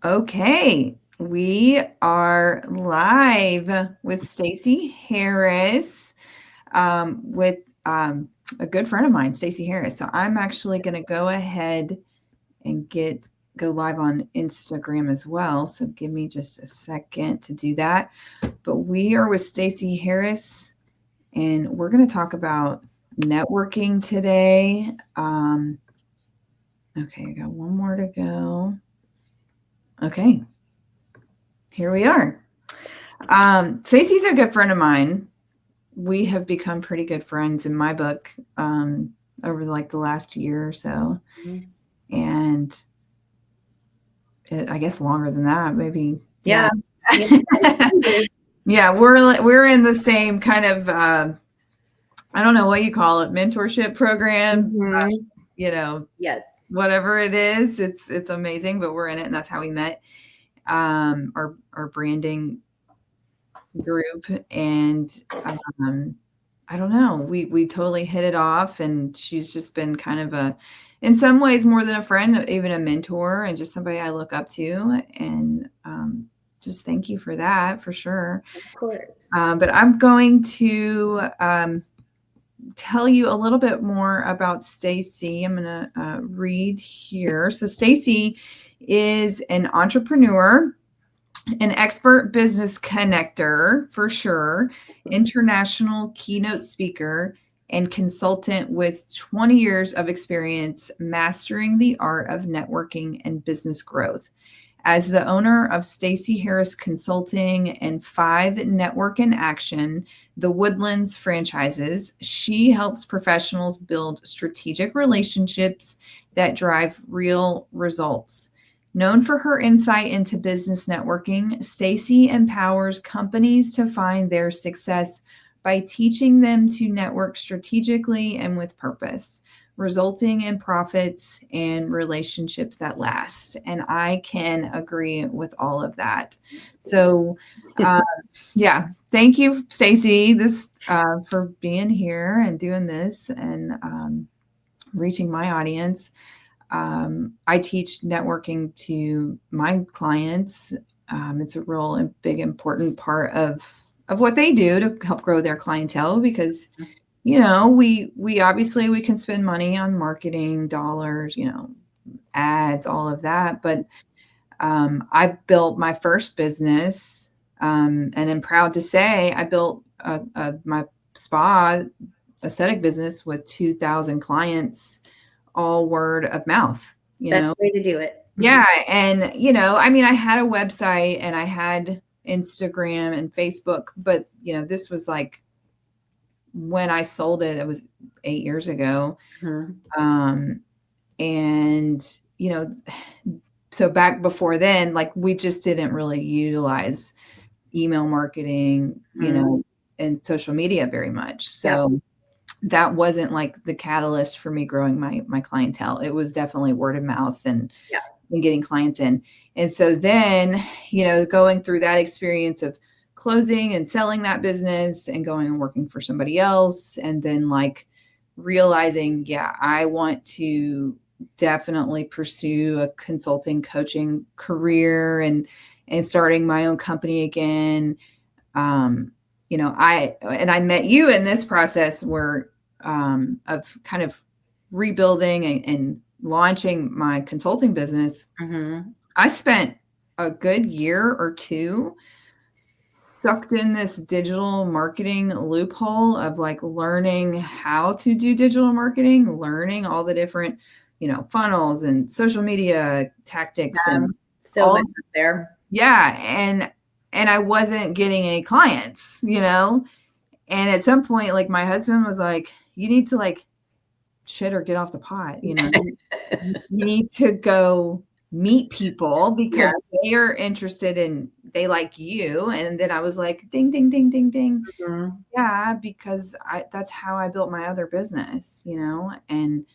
Okay, we are live with Stacy Harris, with a good friend of mine, Stacy Harris. So I'm actually going to go ahead and go live on Instagram as well. So give me just a second to do that. But we are with Stacy Harris, and we're going to talk about networking today. Okay, I got one more to go. Okay, here we are. Stacey's a good friend of mine. We have become pretty good friends in my book over like the last year or so. Mm-hmm. And I guess longer than that, maybe. Yeah. Yeah, we're in the same kind of I don't know what you call it, mentorship program. Mm-hmm. Yes. Whatever it is, it's amazing, but we're in it, and that's how we met. Our branding group, and I don't know, we totally hit it off, and she's just been kind of in some ways more than a friend, even a mentor, and just somebody I look up to, and just thank you for that, for sure. Of course. But I'm going to tell you a little bit more about Stacy. I'm going to read here. So Stacy is an entrepreneur, an expert business connector, for sure, international keynote speaker, and consultant with 20 years of experience mastering the art of networking and business growth. As the owner of Stacy Harris Consulting and 5 Network in Action, the Woodlands franchises, she helps professionals build strategic relationships that drive real results. Known for her insight into business networking, Stacy empowers companies to find their success by teaching them to network strategically and with purpose, resulting in profits and relationships that last. And I can agree with all of that. So, yeah, thank you, Stacy, for being here and doing this and reaching my audience. I teach networking to my clients. It's a real and big, important part of what they do to help grow their clientele, because we obviously we can spend money on marketing dollars, ads, all of that. But I built my first business, and I'm proud to say I built my spa aesthetic business with 2,000 clients, all word of mouth. Best way to do it. Yeah, and I mean, I had a website and I had Instagram and Facebook, but this was like, when I sold it, it was 8 years ago. Mm-hmm. And, so back before then, like, we just didn't really utilize email marketing, and social media very much. So that wasn't like the catalyst for me growing my clientele. It was definitely word of mouth and getting clients in. And so then, going through that experience of closing and selling that business and going and working for somebody else, and then like realizing, I want to definitely pursue a consulting coaching career and starting my own company again. I met you in this process where of kind of rebuilding and launching my consulting business. Mm-hmm. I spent a good year or two sucked in this digital marketing loophole of like learning how to do digital marketing, learning all the different, funnels and social media tactics. And so much up there. Yeah. And I wasn't getting any clients, and at some point, like, my husband was like, you need to like shit or get off the pot, you need to go meet people because they are interested in, they like you. And then I was like, ding, ding, ding, ding, ding. Mm-hmm. Yeah, because that's how I built my other business, and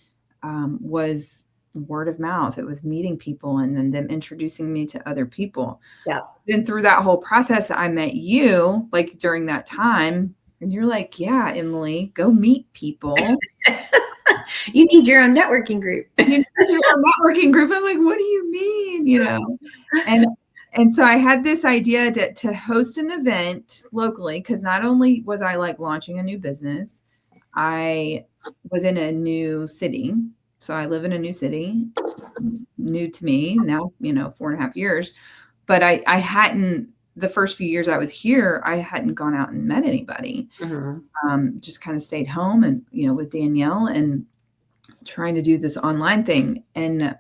was word of mouth. It was meeting people and then them introducing me to other people. Yeah. Then through that whole process, I met you like during that time, and you're like, yeah, Emily, go meet people. You need your own networking group. Your own networking group. I'm like, what do you mean? You know, and so I had this idea to host an event locally, because not only was I like launching a new business, I was in a new city. So I live in a new city, new to me now, 4.5 years. But I hadn't, the first few years I was here, I hadn't gone out and met anybody. Just kind of stayed home and, with Danielle and trying to do this online thing. And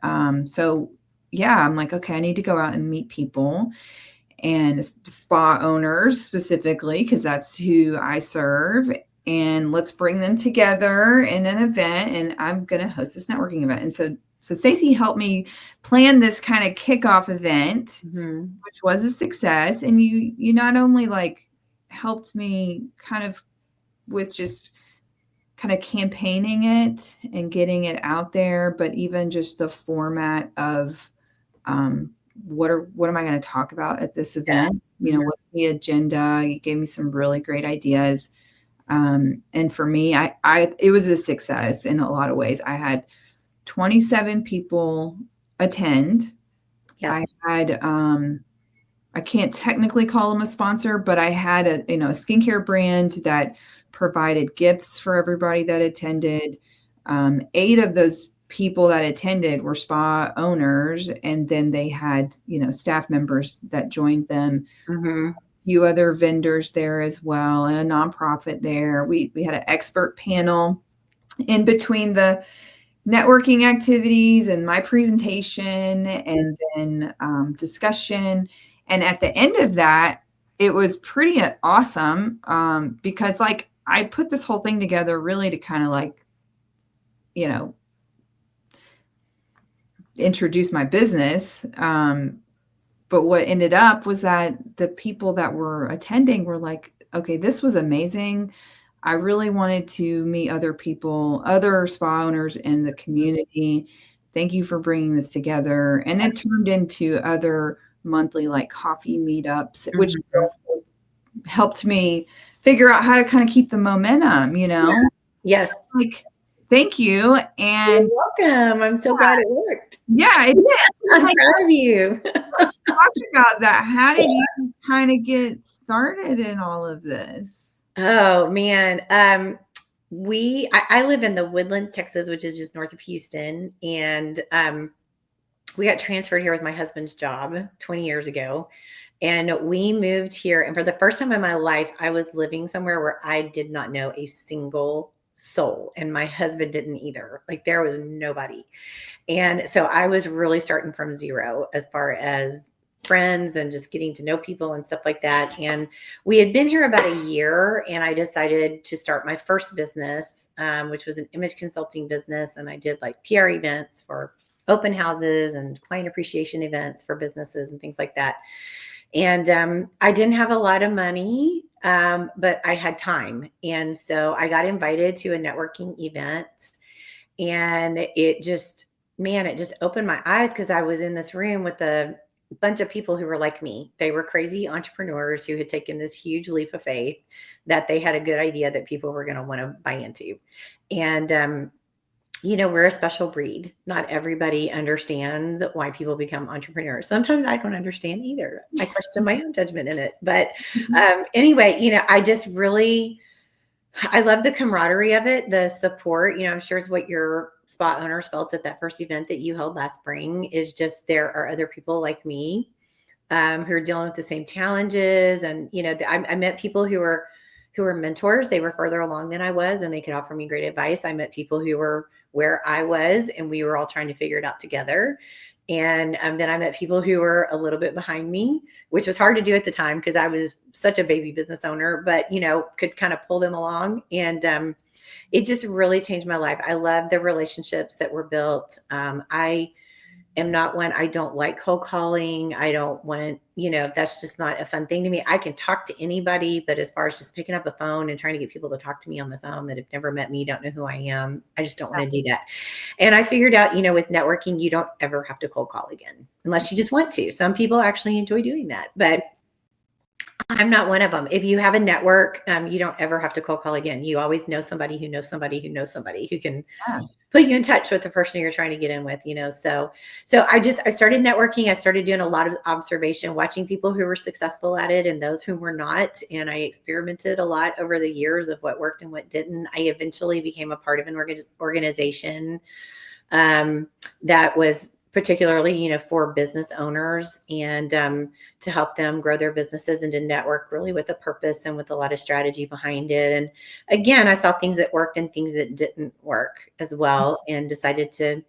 so, yeah, I'm like, okay, I need to go out and meet people, and spa owners specifically, because that's who I serve. And let's bring them together in an event. And I'm going to host this networking event. And so Stacy helped me plan this kind of kickoff event, which was a success. And you not only like helped me kind of with just kind of campaigning it and getting it out there, but even just the format of what am I going to talk about at this event? What's the agenda? You gave me some really great ideas. And for me, it was a success in a lot of ways. I had 27 people attend. I had, I can't technically call them a sponsor, but I had a skincare brand that provided gifts for everybody that attended. 8 of those people that attended were spa owners, and then they had, staff members that joined them. A few other vendors there as well, and a nonprofit there. We had an expert panel in between the networking activities and my presentation, and then discussion. And at the end of that, it was pretty awesome, because like I put this whole thing together really to kind of like, introduce my business. But what ended up was that the people that were attending were like, okay, this was amazing. I really wanted to meet other people, other spa owners in the community. Thank you for bringing this together. And it turned into other monthly like coffee meetups, which helped me figure out how to kind of keep the momentum, Yes. So, like, thank you. And you're welcome. I'm so glad it worked. Yeah, it did. I'm proud of you. Let's talk about that. How did you kind of get started in all of this? Oh man. I live in the Woodlands, Texas, which is just north of Houston. And we got transferred here with my husband's job 20 years ago. And we moved here. And for the first time in my life, I was living somewhere where I did not know a single soul. And my husband didn't either. Like there was nobody. And so I was really starting from zero as far as friends and just getting to know people and stuff like that. And we had been here about a year, and I decided to start my first business, which was an image consulting business. And I did like PR events for open houses and client appreciation events for businesses and things like that. And I didn't have a lot of money, but I had time. And so I got invited to a networking event, and it just opened my eyes, because I was in this room with a bunch of people who were like me. They were crazy entrepreneurs who had taken this huge leap of faith that they had a good idea that people were going to want to buy into. And we're a special breed. Not everybody understands why people become entrepreneurs. Sometimes I don't understand either. I question my own judgment in it. But anyway, I love the camaraderie of it, the support. I'm sure is what your spa owners felt at that first event that you held last spring, is just there are other people like me who are dealing with the same challenges. And, I met people who were mentors. They were further along than I was, and they could offer me great advice. I met people who were where I was, and we were all trying to figure it out together. And then I met people who were a little bit behind me, which was hard to do at the time because I was such a baby business owner, but, could kind of pull them along. And it just really changed my life. I love the relationships that were built. I am not one, I don't like cold calling. I don't want, that's just not a fun thing to me. I can talk to anybody, but as far as just picking up a phone and trying to get people to talk to me on the phone that have never met me, don't know who I am, I just don't want to do that. And I figured out, with networking, you don't ever have to cold call again, unless you just want to. Some people actually enjoy doing that, but I'm not one of them. If you have a network, you don't ever have to cold call again. You always know somebody who knows somebody who knows somebody who can put you in touch with the person you're trying to get in with, So I started networking. I started doing a lot of observation, watching people who were successful at it and those who were not. And I experimented a lot over the years of what worked and what didn't. I eventually became a part of an organization that was particularly, for business owners and to help them grow their businesses and to network really with a purpose and with a lot of strategy behind it. And again, I saw things that worked and things that didn't work as well, and decided to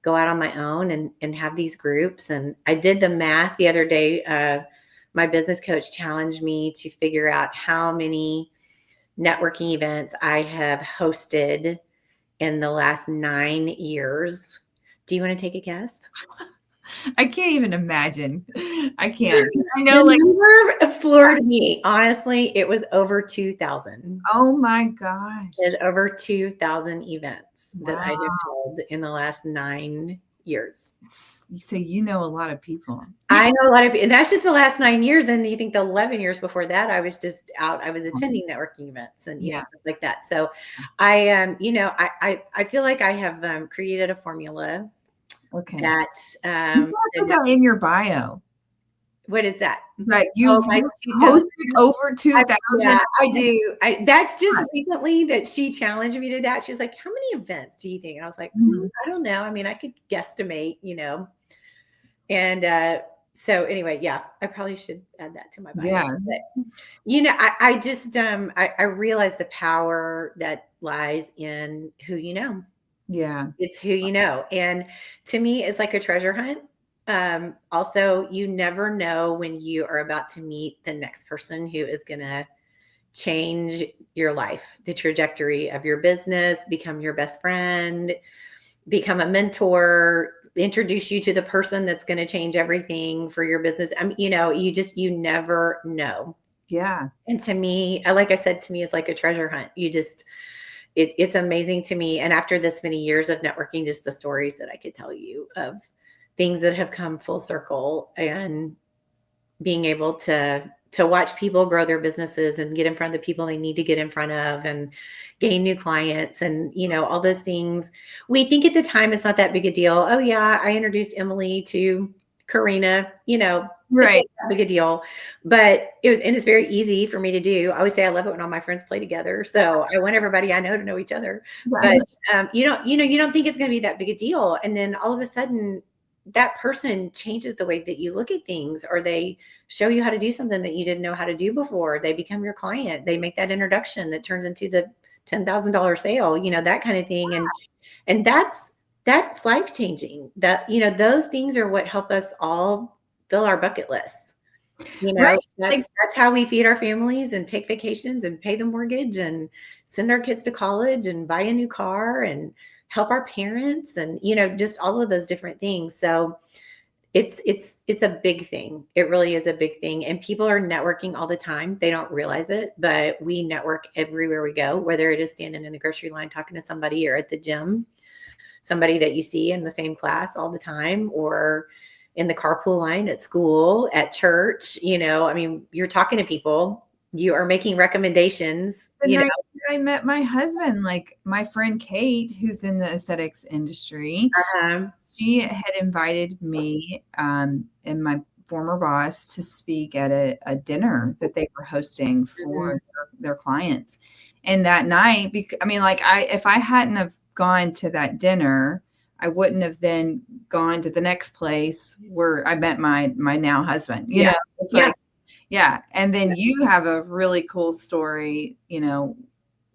go out on my own and have these groups. And I did the math the other day. My business coach challenged me to figure out how many networking events I have hosted in the last 9 years. Do you want to take a guess? I can't even imagine. I can't. I know, the number floored me. Honestly, it was over 2,000. Oh my gosh. There's over 2,000 events that I have held in the last 9 years. So you know a lot of people. I know a lot of people. And that's just the last 9 years. And you think the 11 years before that, I was just out. I was attending networking events and stuff like that. So I I feel like I have created a formula. Okay. That put that in your bio. What is that? That you've hosted over 2,000. Yeah, I do. That's just recently that she challenged me to that. She was like, "How many events do you think?" And I was like, "I don't know. I mean, I could guesstimate, And so anyway, I probably should add that to my bio. Yeah. But, I just I realize the power that lies in who you know. Yeah. It's who you know. And to me, it's like a treasure hunt. Also, you never know when you are about to meet the next person who is going to change your life, the trajectory of your business, become your best friend, become a mentor, introduce you to the person that's going to change everything for your business. You never know. Yeah. And to me, like I said, to me, it's like a treasure hunt. It's amazing to me. And after this many years of networking, just the stories that I could tell you of things that have come full circle and being able to watch people grow their businesses and get in front of the people they need to get in front of and gain new clients and, all those things. We think at the time it's not that big a deal. Oh yeah, I introduced Emily to Karina, right. It's not a big a deal, but it's very easy for me to do. I always say I love it when all my friends play together. So I want everybody I know to know each other. But you don't think it's going to be that big a deal. And then all of a sudden that person changes the way that you look at things, or they show you how to do something that you didn't know how to do before. They become your client. They make that introduction that turns into the $10,000 sale, that kind of thing. Wow. And that's life-changing. That, those things are what help us all fill our bucket lists. Right. That's how we feed our families and take vacations and pay the mortgage and send our kids to college and buy a new car and help our parents and, just all of those different things. So it's a big thing. It really is a big thing. And people are networking all the time. They don't realize it, but we network everywhere we go, whether it is standing in the grocery line, talking to somebody, or at the gym, somebody that you see in the same class all the time, or in the carpool line at school, at church. You're talking to people, you are making recommendations. I met my husband, like my friend Kate, who's in the aesthetics industry. She had invited me and my former boss to speak at a dinner that they were hosting for their clients. And that night, if I hadn't have gone to that dinner, I wouldn't have then gone to the next place where I met my now husband. It's like, and then you have a really cool story.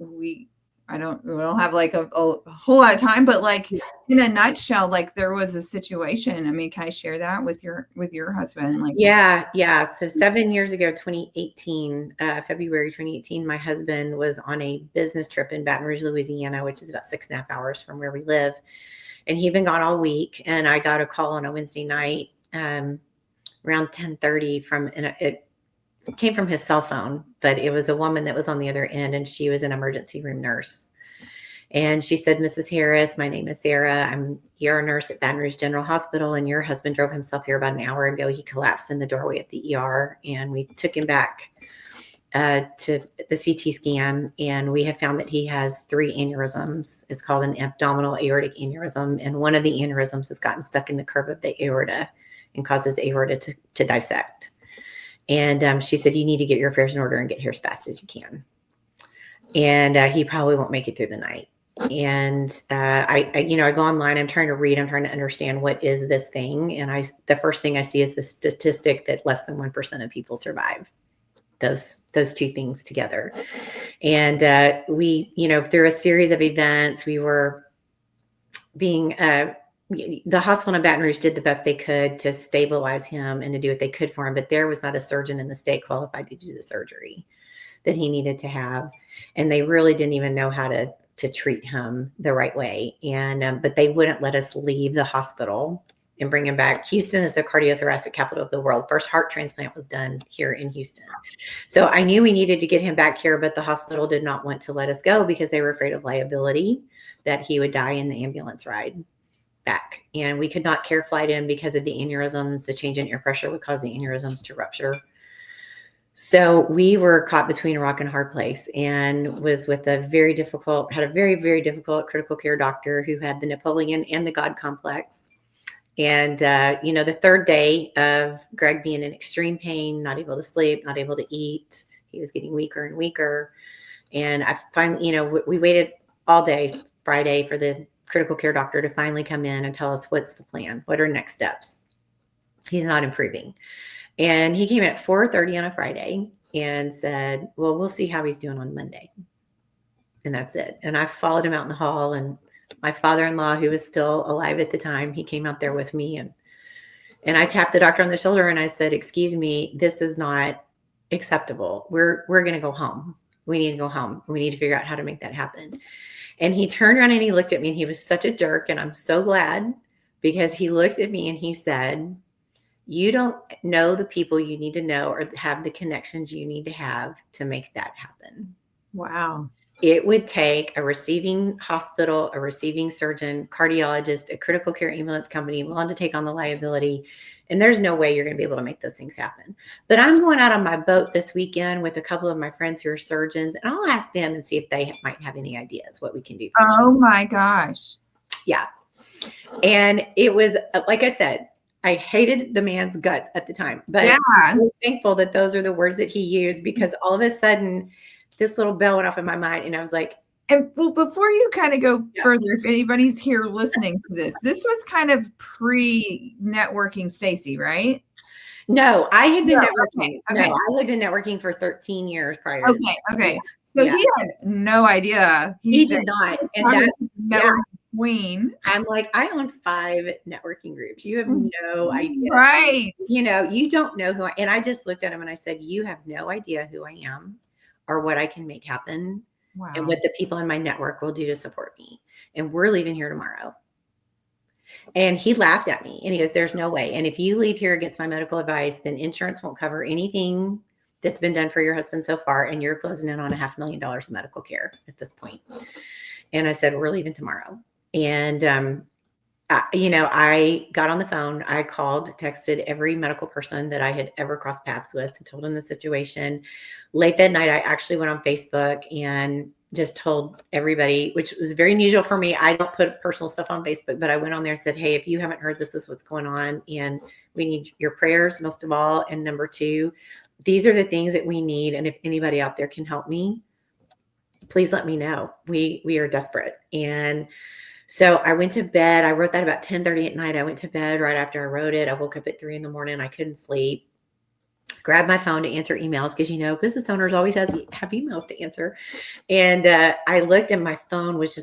We don't have like a whole lot of time, but like in a nutshell, like there was a situation. I mean, can I share that with your husband? Like, yeah. So 7 years ago, 2018, February 2018, my husband was on a business trip in Baton Rouge, Louisiana, which is about 6.5 hours from where we live. And he'd been gone all week. And I got a call on a Wednesday night around 10:30 it came from his cell phone, but it was a woman that was on the other end, and she was an emergency room nurse. And she said, Mrs. Harris, my name is Sarah. I'm ER nurse at Baton Rouge General Hospital, and your husband drove himself here about an hour ago. He collapsed in the doorway at the ER, and we took him back to the CT scan, and we have found that he has 3 aneurysms. It's called an abdominal aortic aneurysm, and one of the aneurysms has gotten stuck in the curve of the aorta and causes the aorta to dissect. And she said, you need to get your affairs in order and get here as fast as you can. And he probably won't make it through the night. And I go online, I'm trying to read, I'm trying to understand what is this thing. And the first thing I see is the statistic that less than 1% of people survive those 2 things together. And we, through a series of events, we were being, the hospital in Baton Rouge did the best they could to stabilize him and to do what they could for him. But there was not a surgeon in the state qualified to do the surgery that he needed to have. And they really didn't even know how to treat him the right way. And, but they wouldn't let us leave the hospital and bring him back. Houston is the cardiothoracic capital of the world. First heart transplant was done here in Houston. So I knew we needed to get him back here, but the hospital did not want to let us go because they were afraid of liability, that he would die in the ambulance ride back. And we could not care flight him because of the aneurysms. The change in air pressure would cause the aneurysms to rupture. So we were caught between a rock and a hard place, and was with had a very, very difficult critical care doctor who had the Napoleon and the God complex. And, the 3rd day of Greg being in extreme pain, not able to sleep, not able to eat, he was getting weaker and weaker. And I finally, we waited all day Friday for the critical care doctor to finally come in and tell us what's the plan, what are next steps. He's not improving. And he came at 4:30 on a Friday and said, well, we'll see how he's doing on Monday. And that's it. And I followed him out in the hall, and my father-in-law, who was still alive at the time, he came out there with me, and I tapped the doctor on the shoulder and I said, excuse me, this is not acceptable. We're going to go home. We need to go home. We need to figure out how to make that happen. And he turned around and he looked at me, and he was such a jerk. And I'm so glad, because he looked at me and he said, you don't know the people you need to know or have the connections you need to have to make that happen. Wow. It would take a receiving hospital, a receiving surgeon, cardiologist, a critical care ambulance company willing to take on the liability. And there's no way you're going to be able to make those things happen. But I'm going out on my boat this weekend with a couple of my friends who are surgeons, and I'll ask them and see if they might have any ideas what we can do. Oh my gosh. Yeah. And it was, like I said, I hated the man's guts at the time, but I'm so thankful that those are the words that he used, because all of a sudden this little bell went off in my mind, and I was like, and well, before you kind of go further, if anybody's here listening to this was kind of pre-networking Stacy, right? No, I had been networking. Okay. No, I had been networking for 13 years prior. Okay. So he had no idea. He did not. And that's networking queen. I'm like, I own 5 networking groups. You have no idea. Right. You don't know who and I just looked at him and I said, you have no idea who I am or what I can make happen. Wow. And what the people in my network will do to support me. And we're leaving here tomorrow. And he laughed at me and he goes, there's no way. And if you leave here against my medical advice, then insurance won't cover anything that's been done for your husband so far. And you're closing in on $500,000 of medical care at this point. And I said, we're leaving tomorrow. And, I got on the phone. I called, texted every medical person that I had ever crossed paths with and told them the situation. Late that night, I actually went on Facebook and just told everybody, which was very unusual for me. I don't put personal stuff on Facebook, but I went on there and said, hey, if you haven't heard this is what's going on. And we need your prayers, most of all. And number 2, these are the things that we need. And if anybody out there can help me, please let me know. We are desperate. And so I went to bed. I wrote that about 10:30 at night. I went to bed right after I wrote it. I woke up at 3 a.m. I couldn't sleep. Grabbed my phone to answer emails because, business owners always have emails to answer. And I looked and my phone was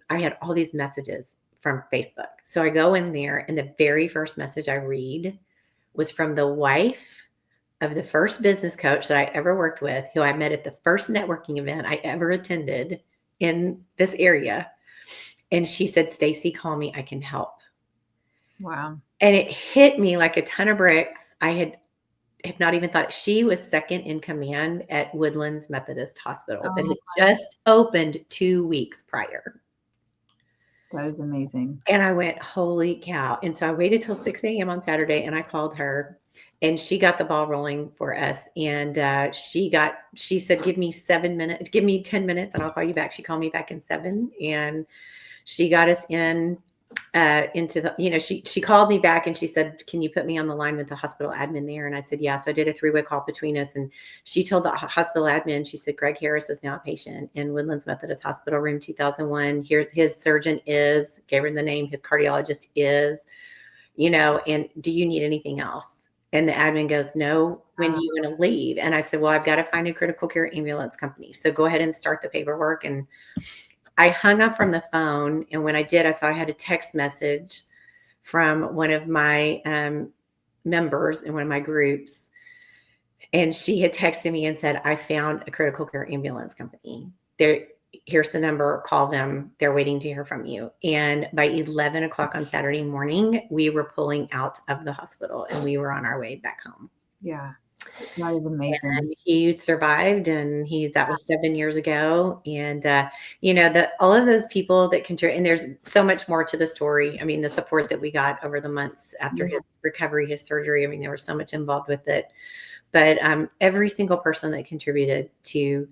I had all these messages from Facebook. So I go in there and the very first message I read was from the wife of the first business coach that I ever worked with, who I met at the first networking event I ever attended in this area. And she said, Stacy, call me. I can help. Wow. And it hit me like a ton of bricks. I had not even thought. She was second in command at Woodlands Methodist Hospital that Oh, had just opened 2 weeks prior. that is amazing. And I went, holy cow. And so I waited till 6 a.m. on Saturday and I called her and she got the ball rolling for us. And she said, give me 7 minutes, give me 10 minutes and I'll call you back. She called me back in 7 and she got us into the, she called me back and she said, can you put me on the line with the hospital admin there? And I said, yeah. So I did a 3-way call between us. And she told the hospital admin, she said, Greg Harris is now a patient in Woodlands Methodist Hospital, room 2001. Here's his surgeon gave her the name, his cardiologist is, and do you need anything else? And the admin goes, no, when do you want to leave? And I said, well, I've got to find a critical care ambulance company. So go ahead and start the paperwork. And I hung up from the phone. And when I did, I saw I had a text message from one of my members in one of my groups. And she had texted me and said, I found a critical care ambulance company. Here's the number, call them. They're waiting to hear from you. And by 11 o'clock on Saturday morning, we were pulling out of the hospital and we were on our way back home. Yeah. That is amazing. And he survived, and that was 7 years ago. And, all of those people that contribute, and there's so much more to the story. I mean, the support that we got over the months after his recovery, his surgery, I mean, there was so much involved with it. But every single person that contributed to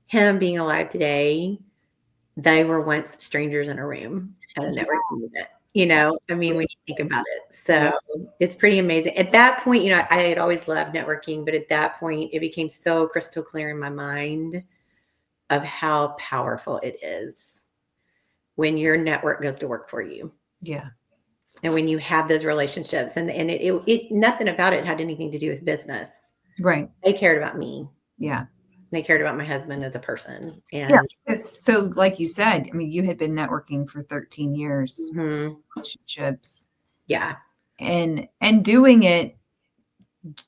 him being alive today, they were once strangers in a room at a networking event. I mean, when you think about it. So it's pretty amazing. At that point, I had always loved networking, but at that point, it became so crystal clear in my mind of how powerful it is when your network goes to work for you. Yeah. And when you have those relationships and it nothing about it had anything to do with business. Right. They cared about me. Yeah. They cared about my husband as a person. And so like you said, I mean, you had been networking for 13 years, relationships. Yeah. And doing it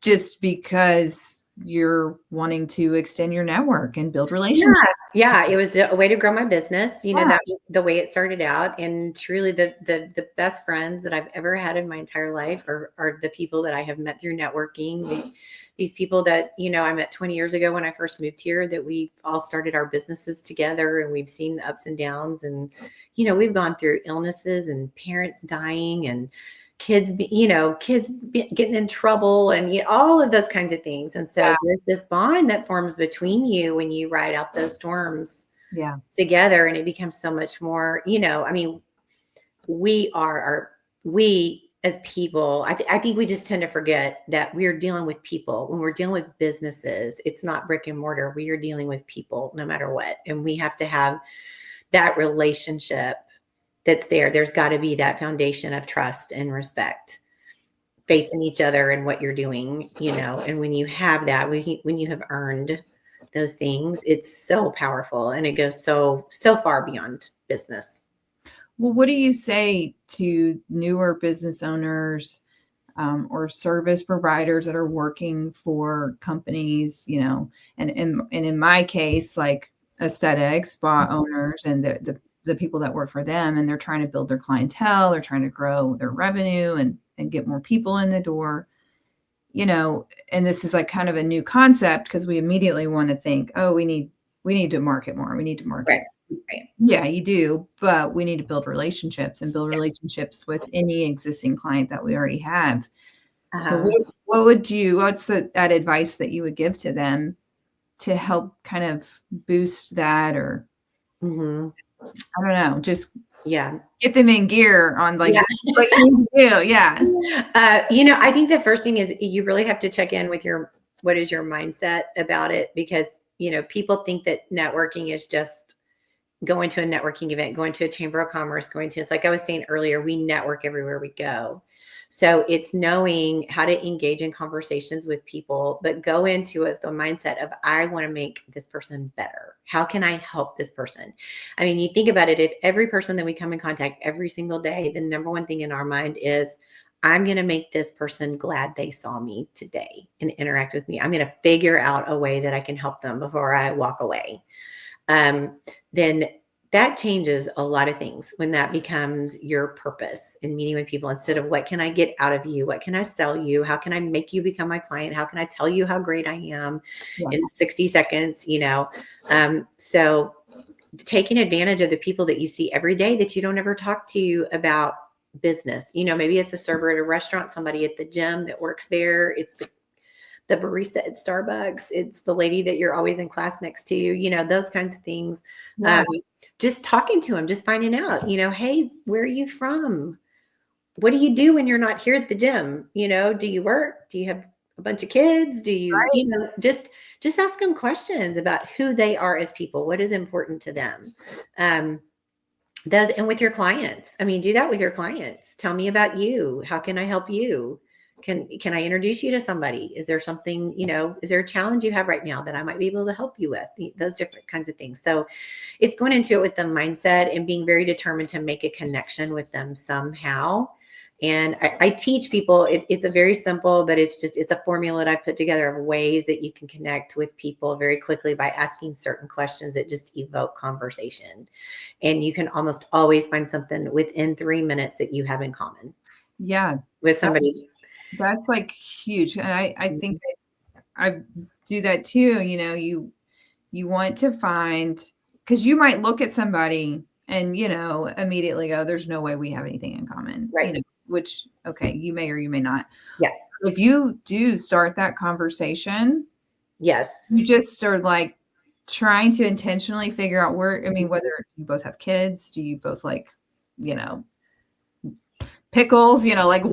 just because you're wanting to extend your network and build relationships. Yeah. It was a way to grow my business. That was the way it started out. And truly the best friends that I've ever had in my entire life are the people that I have met through networking. These people that, I met 20 years ago when I first moved here, that we all started our businesses together, and we've seen the ups and downs, and, we've gone through illnesses and parents dying and kids getting in trouble and all of those kinds of things. And so there's this bond that forms between you when you ride out those storms together, and it becomes so much more, I mean, we as people, I think we just tend to forget that we're dealing with people. When we're dealing with businesses, it's not brick and mortar. We are dealing with people no matter what. And we have to have that relationship that's there. There's got to be that foundation of trust and respect, faith in each other and what you're doing, and when you have that, when you have earned those things, it's so powerful, and it goes so far beyond business. Well, what do you say to newer business owners or service providers that are working for companies, and in my case, like aesthetic spa owners and the people that work for them, and they're trying to build their clientele, they're trying to grow their revenue and get more people in the door, and this is like kind of a new concept because we immediately want to think, oh, we need to market more. We need to market. Right. Yeah, you do, but we need to build relationships relationships with any existing client that we already have. So what's that advice that you would give to them to help kind of boost that, or I don't know, just get them in gear on like what you do. Yeah. I think the first thing is you really have to check in with what is your mindset about it, because people think that networking is just going to a networking event, going to a chamber of commerce, it's like I was saying earlier, we network everywhere we go. So it's knowing how to engage in conversations with people, but go into it with the mindset of, I want to make this person better. How can I help this person? I mean, you think about it, if every person that we come in contact every single day, the number one thing in our mind is, I'm going to make this person glad they saw me today and interact with me. I'm going to figure out a way that I can help them before I walk away. Then that changes a lot of things when that becomes your purpose in meeting with people, instead of what can I get out of you? What can I sell you? How can I make you become my client? How can I tell you how great I am in 60 seconds, So taking advantage of the people that you see every day that you don't ever talk to about business. Maybe it's a server at a restaurant, somebody at the gym that works there. It's the barista at Starbucks. It's the lady that you're always in class next to, those kinds of things. Yeah. Just talking to them, just finding out, hey, where are you from? What do you do when you're not here at the gym? Do you work? Do you have a bunch of kids? Do you, just ask them questions about who they are as people. What is important to them? And with your clients, do that with your clients. Tell me about you. How can I help you? Can I introduce you to somebody? Is there something, is there a challenge you have right now that I might be able to help you with? Those different kinds of things. So it's going into it with the mindset and being very determined to make a connection with them somehow. And I teach people, it's a very simple, but it's a formula that I put together of ways that you can connect with people very quickly by asking certain questions that just evoke conversation. And you can almost always find something within 3 minutes that you have in common. Yeah. With somebody. That's like huge. And I think that I do that too. You want to find, because you might look at somebody and, immediately go, there's no way we have anything in common. Right. Which, okay, you may or you may not. Yeah. If you do start that conversation, yes, you just are like trying to intentionally figure out whether you both have kids, do you both like, pickles, like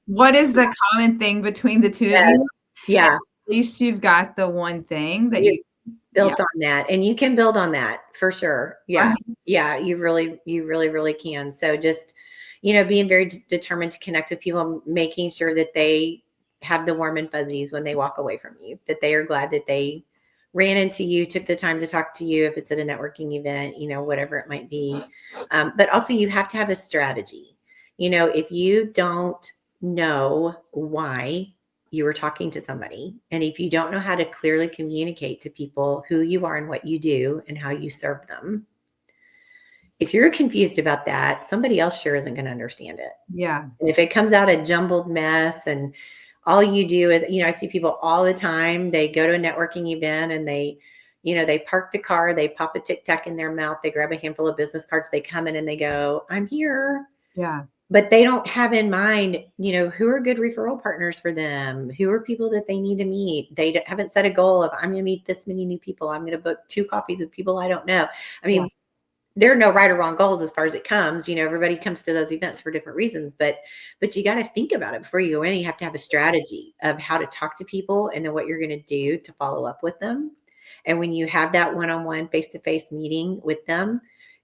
what is the common thing between the two of you? Yeah. And at least you've got the one thing that you built on that, and you can build on that for sure. Yeah. Right. Yeah. You really can. So just, being very determined to connect with people, making sure that they have the warm and fuzzies when they walk away from you, that they are glad that they ran into you, took the time to talk to you, if it's at a networking event, whatever it might be. But also you have to have a strategy. If you don't know why you were talking to somebody, and if you don't know how to clearly communicate to people who you are and what you do and how you serve them, if you're confused about that, somebody else sure isn't going to understand it. Yeah. And if it comes out a jumbled mess and all you do is, I see people all the time, they go to a networking event and they park the car, they pop a Tic Tac in their mouth, they grab a handful of business cards, they come in and they go, I'm here. Yeah. But they don't have in mind, who are good referral partners for them? Who are people that they need to meet? They haven't set a goal of, I'm going to meet this many new people. I'm going to book 2 coffees with people I don't know. There are no right or wrong goals as far as it comes. Everybody comes to those events for different reasons, but you got to think about it before you go in. You have to have a strategy of how to talk to people and then what you're going to do to follow up with them. And when you have that one-on-one face-to-face meeting with them,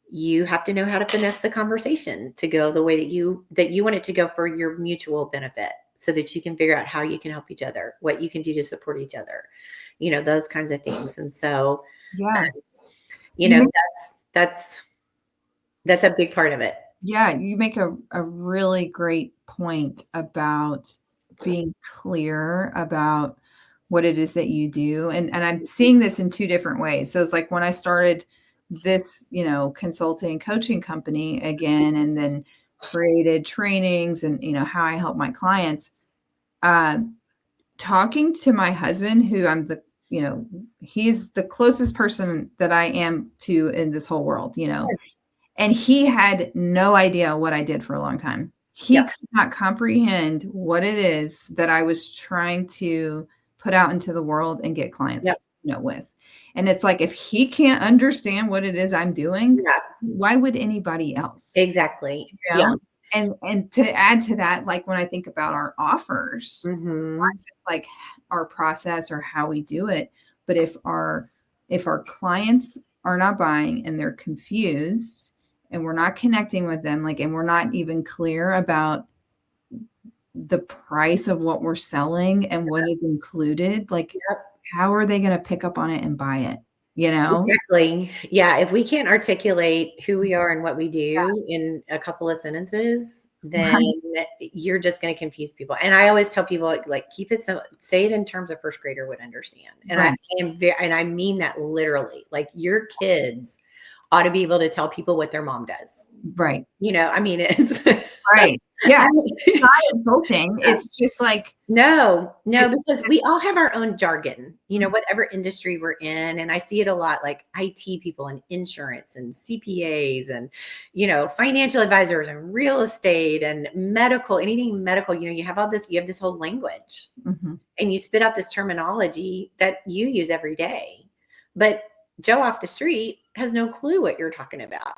you have to know how to finesse the conversation to go the way that you want it to go for your mutual benefit, so that you can figure out how you can help each other, what you can do to support each other, those kinds of things. And so, that's a big part of it. Yeah. You make a really great point about being clear about what it is that you do. And I'm seeing this in 2 different ways. So it's like when I started this, consulting coaching company again, and then created trainings and, how I help my clients, talking to my husband, who I'm he's the closest person that I am to in this whole world, Sure. And he had no idea what I did for a long time. He could not comprehend what it is that I was trying to put out into the world and get clients, with. And it's like, if he can't understand what it is I'm doing, why would anybody else? Exactly. And to add to that, like when I think about our offers, not just like our process or how we do it, but if our clients are not buying and they're confused and we're not connecting with them, and we're not even clear about the price of what we're selling and what is included, how are they going to pick up on it and buy it? Exactly. Yeah. If we can't articulate who we are and what we do in a couple of sentences, then you're just going to confuse people. And I always tell people, keep it simple, say it in terms a first grader would understand. And I mean that literally. Your kids ought to be able to tell people what their mom does. Right. I mean, it's Right. Yeah. I mean, It's not insulting. It's just like, no, because we all have our own jargon, whatever industry we're in. And I see it a lot, like IT people and insurance and CPAs and, financial advisors and real estate and medical, anything medical, you have this whole language and you spit out this terminology that you use every day. But Joe off the street has no clue what you're talking about.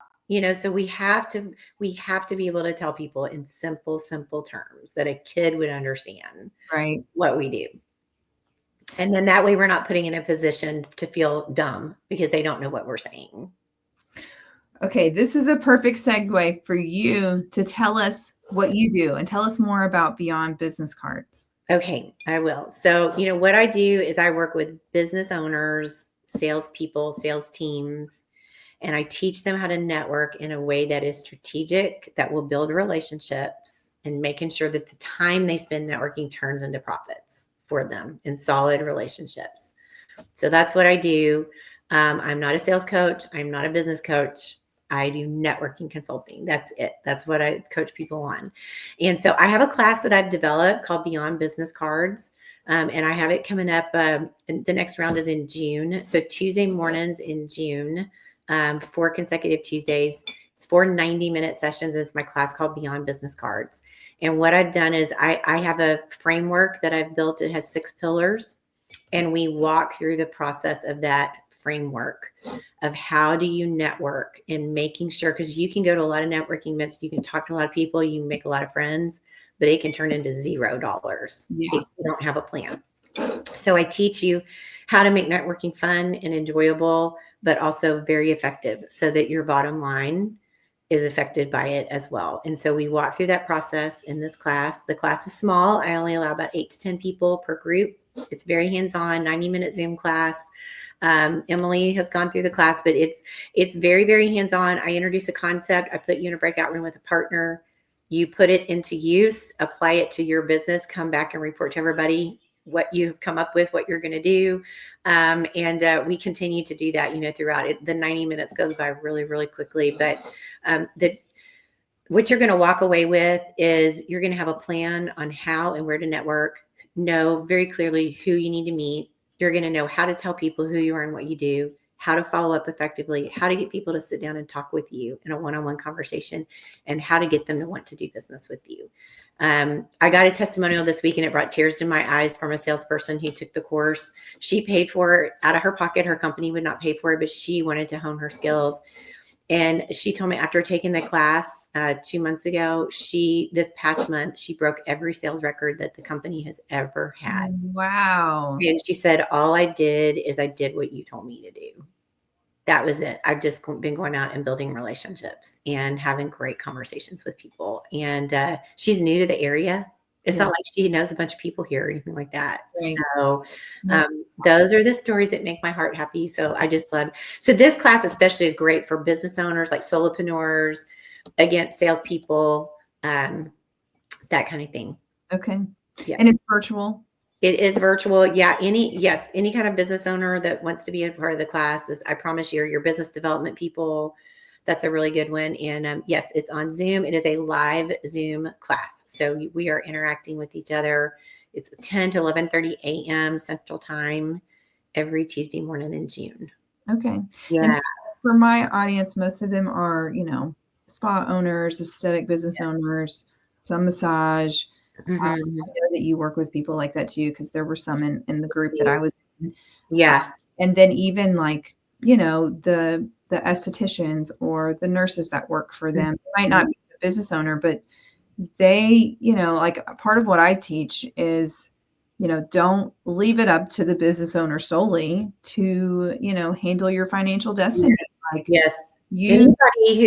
So we have to be able to tell people in simple terms that a kid would understand what we do. And then that way we're not putting in a position to feel dumb because they don't know what we're saying. Okay, this is a perfect segue for you to tell us what you do and tell us more about Beyond Business Cards. Okay, I will. So, what I do is I work with business owners, salespeople, sales teams, and I teach them how to network in a way that is strategic, that will build relationships, and making sure that the time they spend networking turns into profits for them in solid relationships. So that's what I do. I'm not a sales coach. I'm not a business coach. I do networking consulting. That's it. That's what I coach people on. And so I have a class that I've developed called Beyond Business Cards. And I have it coming up. And the next round is in June. So Tuesday mornings in June. 4 consecutive Tuesdays. It's 4 90-minute sessions. It's my class called Beyond Business Cards. And what I've done is I have a framework that I've built. It has 6 pillars. And we walk through the process of that framework of how do you network and making sure, because you can go to a lot of networking events, you can talk to a lot of people, you can make a lot of friends, but it can turn into $0 if you don't have a plan. So I teach you how to make networking fun and enjoyable, but also very effective so that your bottom line is affected by it as well. And so we walk through that process in this class. The class is small. I only allow about 8 to 10 people per group. It's very hands-on, 90-minute Zoom class. Emily has gone through the class, but it's very, very hands-on. I introduce a concept. I put you in a breakout room with a partner. You put it into use, apply it to your business, come back and report to everybody what you've come up with, what you're going to do. And we continue to do that, throughout it. The 90 minutes goes by really, really quickly, but what you're going to walk away with is you're going to have a plan on how and where to network, know very clearly who you need to meet. You're going to know how to tell people who you are and what you do, how to follow up effectively, how to get people to sit down and talk with you in a one-on-one conversation, and how to get them to want to do business with you. I got a testimonial this week and it brought tears to my eyes from a salesperson who took the course. She paid for it out of her pocket. Her company would not pay for it, but she wanted to hone her skills. And she told me after taking the class 2 months ago, this past month, she broke every sales record that the company has ever had. Wow. And she said, all I did is I did what you told me to do. That was it. I've just been going out and building relationships and having great conversations with people. And she's new to the area. It's not like she knows a bunch of people here or anything like that. Right. So those are the stories that make my heart happy. So I just love. So this class especially is great for business owners, like solopreneurs, again, salespeople, that kind of thing. Okay. Yeah. And it's virtual. It is virtual. Yeah. Any kind of business owner that wants to be a part of the class is, I promise you, your business development people. That's a really good one. And yes, it's on Zoom. It is a live Zoom class. So we are interacting with each other. It's 10 to 11:30 a.m. Central Time every Tuesday morning in June. Okay. Yeah. And so for my audience, most of them are, spa owners, aesthetic business owners, some massage. I know that you work with people like that too, because there were some in the group that I was in. Yeah. And then even like, the estheticians or the nurses that work for them. They might not be a business owner, but they, like part of what I teach is, don't leave it up to the business owner solely to, handle your financial destiny. Like, yes. Anybody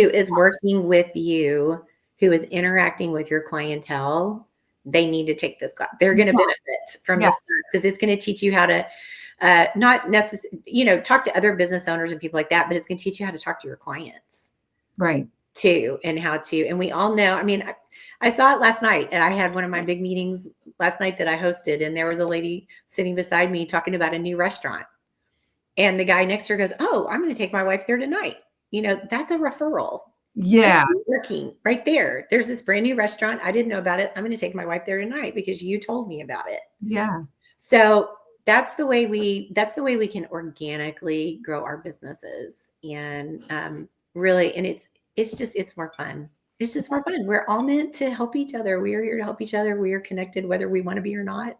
who is working with you, who is interacting with your clientele, they need to take this class. They're going to benefit from this because it's going to teach you how to not necessarily, talk to other business owners and people like that, but it's going to teach you how to talk to your clients. Right. Too, and how to, and we all know, I saw it last night, and I had one of my big meetings last night that I hosted, and there was a lady sitting beside me talking about a new restaurant. And the guy next to her goes, "Oh, I'm going to take my wife there tonight." that's a referral. Yeah. That's working right there. There's this brand new restaurant. I didn't know about it. I'm going to take my wife there tonight because you told me about it. Yeah. So that's the way we can organically grow our businesses. And really, and it's more fun. It's just more fun. We're all meant to help each other. We are here to help each other. We are connected, whether we want to be or not.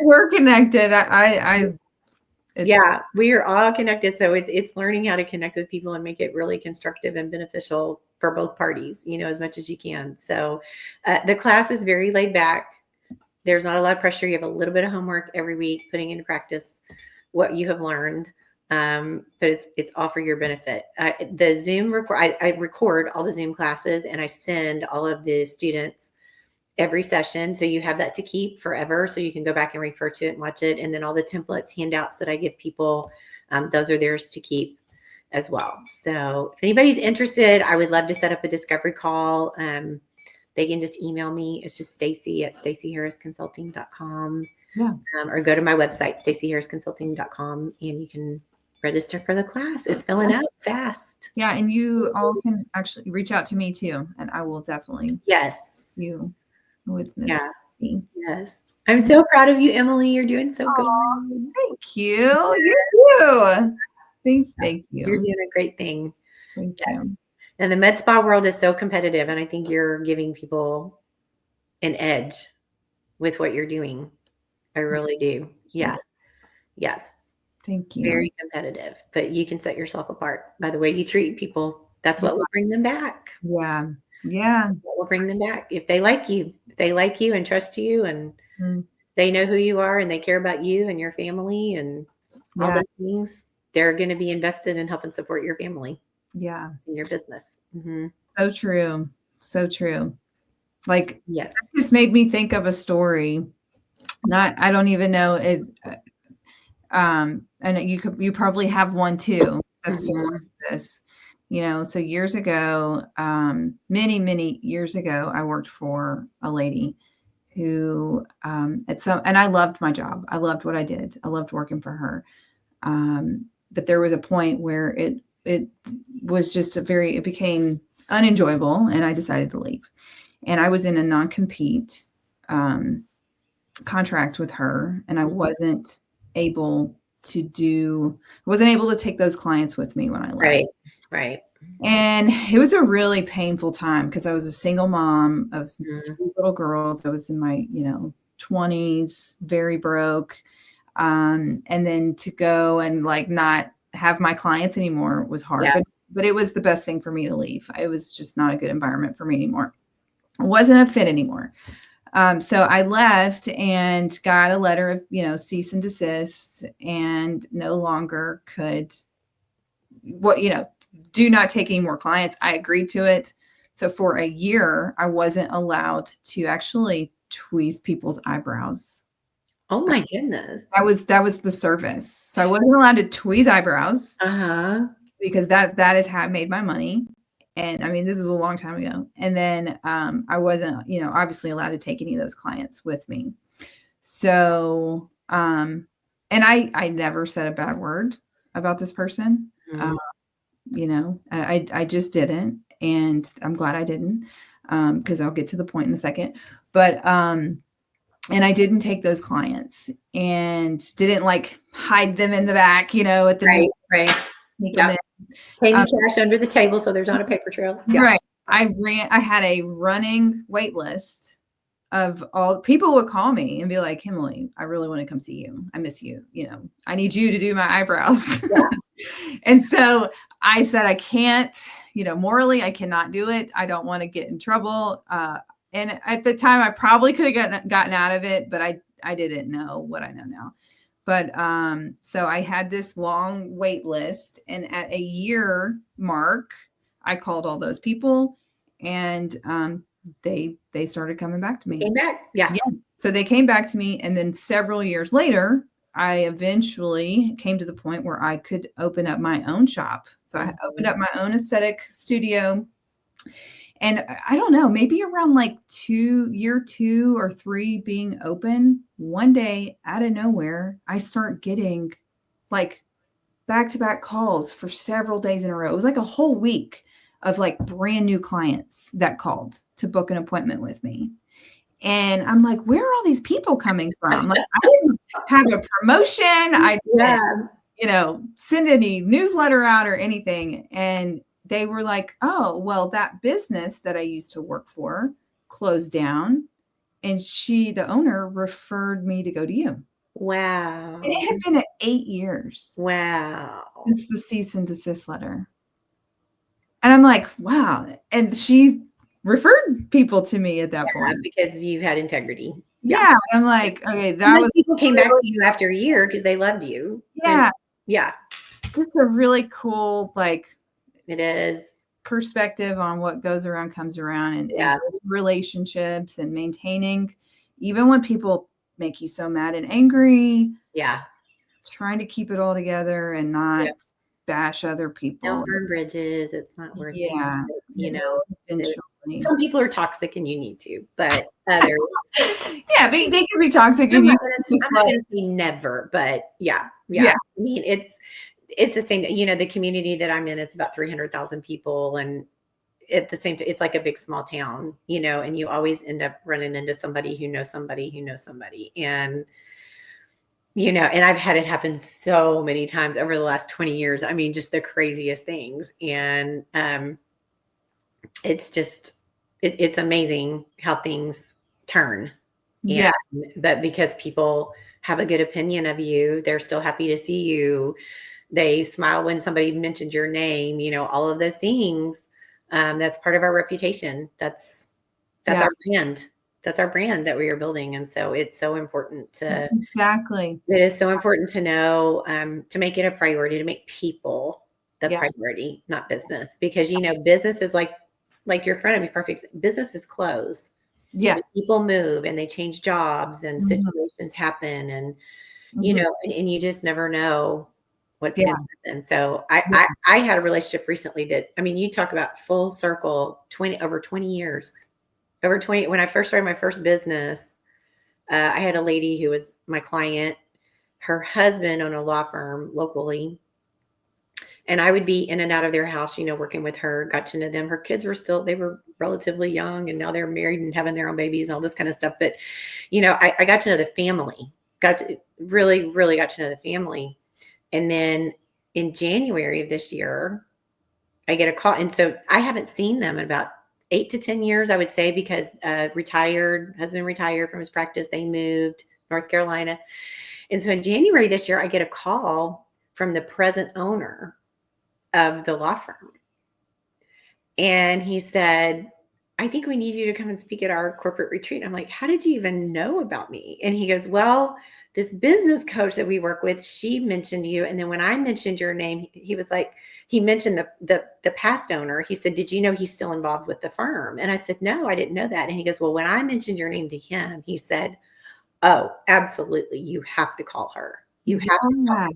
We're connected. Yeah, we are all connected. So it's learning how to connect with people and make it really constructive and beneficial for both parties, as much as you can. So the class is very laid back. There's not a lot of pressure. You have a little bit of homework every week, putting into practice what you have learned. But it's all for your benefit. The Zoom record, I record all the Zoom classes and I send all of the students every session. So you have that to keep forever. So you can go back and refer to it and watch it. And then all the templates, handouts that I give people, those are theirs to keep as well. So if anybody's interested, I would love to set up a discovery call. They can just email me. It's just Stacy at stacyharrisconsulting.com. Yeah. Or go to my website, stacyharrisconsulting.com, and you can register for the class. It's filling up fast. Yeah. And you all can actually reach out to me too. And I will definitely. Yes. You with Miss. Yeah. C. Yes. I'm so proud of you, Emily. You're doing so good. Thank you. You too. Thank you. You're doing a great thing. Thank you. And the med spa world is so competitive. And I think you're giving people an edge with what you're doing. I really do. Yeah. Yes. Thank you. Very competitive, but you can set yourself apart by the way you treat people. That's what will bring them back. Yeah. Yeah. What will bring them back if they like you and trust you and they know who you are and they care about you and your family and all those things. They're going to be invested in helping support your family. Yeah. In your business. Mm-hmm. So true. So true. Like, yes. It just made me think of a story. I don't even know it. And you probably have one too. That's similar to this, so years ago, many years ago, I worked for a lady who, and I loved my job. I loved what I did. I loved working for her. But there was a point where it was just it became unenjoyable and I decided to leave. And I was in a non-compete, contract with her and I wasn't able to take those clients with me when I left. Right. And it was a really painful time because I was a single mom of two little girls. I was in my, 20s, very broke. And then to go and not have my clients anymore was hard, but it was the best thing for me to leave. It was just not a good environment for me anymore. It wasn't a fit anymore. So I left and got a letter of, cease and desist and no longer could, do not take any more clients. I agreed to it. So for a year, I wasn't allowed to actually tweeze people's eyebrows. Oh my goodness. That was the service. So I wasn't allowed to tweeze eyebrows because that is how I made my money. And I mean, this was a long time ago. And then I wasn't, obviously allowed to take any of those clients with me. So, and I never said a bad word about this person. I just didn't. And I'm glad I didn't, because I'll get to the point in a second. But, and I didn't take those clients and didn't hide them in the back, at the right. Paying cash under the table so there's not a paper trail. Yeah. Right. I had a running wait list of all people would call me and be like, Emily, I really want to come see you. I miss you. I need you to do my eyebrows. Yeah. And so I said, I can't, morally, I cannot do it. I don't want to get in trouble. And at the time I probably could have gotten out of it, but I didn't know what I know now. But so I had this long wait list, and at a year mark, I called all those people, and they started coming back to me. Came back, yeah. So they came back to me, and then several years later, I eventually came to the point where I could open up my own shop. So I opened up my own aesthetic studio. And I don't know, maybe around year 2 or 3 being open, one day out of nowhere, I start getting back-to-back calls for several days in a row. It was like a whole week of like brand new clients that called to book an appointment with me. And I'm like, where are all these people coming from? Like, I didn't have a promotion. I didn't, send any newsletter out or anything. And they were like, oh, well, that business that I used to work for closed down. And the owner referred me to go to you. Wow. And it had been 8 years. Wow. Since the cease and desist letter. And I'm like, wow. And she referred people to me at that point. Because you had integrity. Yeah. I'm like, okay, that was people came back to you after a year because they loved you. Yeah. Yeah. Just a really cool, like, it is, perspective on what goes around comes around, and relationships and maintaining, even when people make you so mad and angry. Yeah. Trying to keep it all together and not bash other people. Don't burn bridges. It's not worth it. Eventually. Some people are toxic and you need to, but others. But they can be toxic. I'm not going to say never, but yeah. I mean, it's the same, the community that I'm in, it's about 300,000 people. And at the same time, it's like a big, small town, and you always end up running into somebody who knows somebody who knows somebody. And, and I've had it happen so many times over the last 20 years. I mean, just the craziest things. And it's just, it's amazing how things turn. But because people have a good opinion of you, they're still happy to see you. They smile when somebody mentioned your name, all of those things. That's part of our reputation. That's our brand. That's our brand that we are building. And so it's so important to it is so important to know, to make it a priority, to make people the priority, not business, because, business is like your friend of me, perfect. Businesses close. Yeah. People move and they change jobs and situations happen. And, and you just never know what's going to happen. So I had a relationship recently that, I mean, you talk about full circle, over 20 years. When I first started my first business, I had a lady who was my client. Her husband owned a law firm locally. And I would be in and out of their house, working with her, got to know them. Her kids they were relatively young, and now they're married and having their own babies and all this kind of stuff. But, I got to know the family, really, really got to know the family. And then in January of this year, I get a call. And so I haven't seen them in about 8 to 10 years, I would say, because husband retired from his practice. They moved North Carolina. And so in January this year, I get a call from the present owner of the law firm. And he said, I think we need you to come and speak at our corporate retreat. I'm like, how did you even know about me? And he goes, well, this business coach that we work with, she mentioned you. And then when I mentioned your name, he was like, he mentioned the past owner. He said, did you know he's still involved with the firm? And I said, no, I didn't know that. And he goes, well, when I mentioned your name to him, he said, oh, absolutely. You have to call her. You have to call her.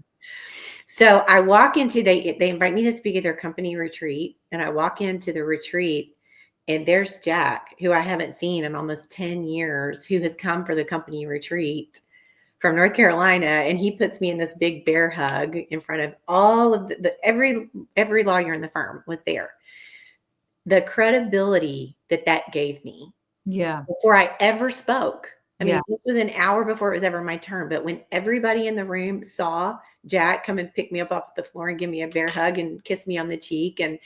So I walk into, they invite me to speak at their company retreat. And I walk into the retreat, and there's Jack, who I haven't seen in almost 10 years, who has come for the company retreat from North Carolina. And he puts me in this big bear hug in front of all of every lawyer in the firm was there. The credibility that gave me. Yeah. Before I ever spoke. I mean, this was an hour before it was ever my turn. But when everybody in the room saw Jack come and pick me up off the floor and give me a bear hug and kiss me on the cheek, and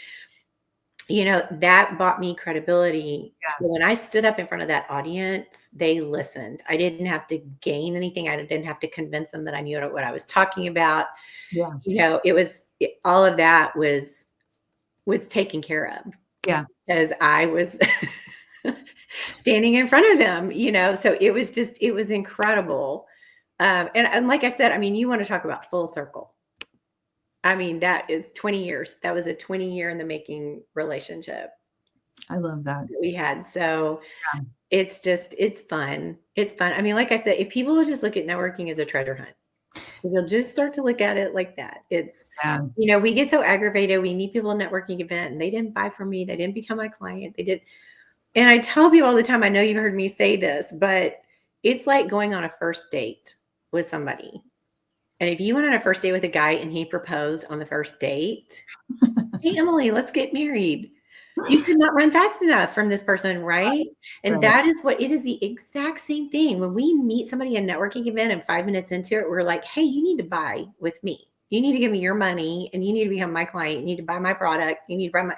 that bought me credibility. So when I stood up in front of that audience, they listened. I didn't have to gain anything. I didn't have to convince them that I knew what I was talking about. Yeah. All of that was taken care of. Yeah. Because I was standing in front of them, so it was incredible. And like I said, I mean, you want to talk about full circle. I mean, that is 20 years. That was a 20-year in the making relationship. I love that we had. So it's fun. It's fun. I mean, like I said, if people will just look at networking as a treasure hunt, if you'll just start to look at it like that, it's, we get so aggravated. We meet people at a networking event and they didn't buy from me. They didn't become my client. They did. And I tell people all the time, I know you've heard me say this, but it's like going on a first date with somebody. And if you went on a first date with a guy and he proposed on the first date, hey, Emily, let's get married. You could not run fast enough from this person, right? And Right. that is what it is, the exact same thing. When we meet somebody at a networking event and 5 minutes into it, we're like, hey, you need to buy with me. You need to give me your money and you need to become my client. You need to buy my product. You need to buy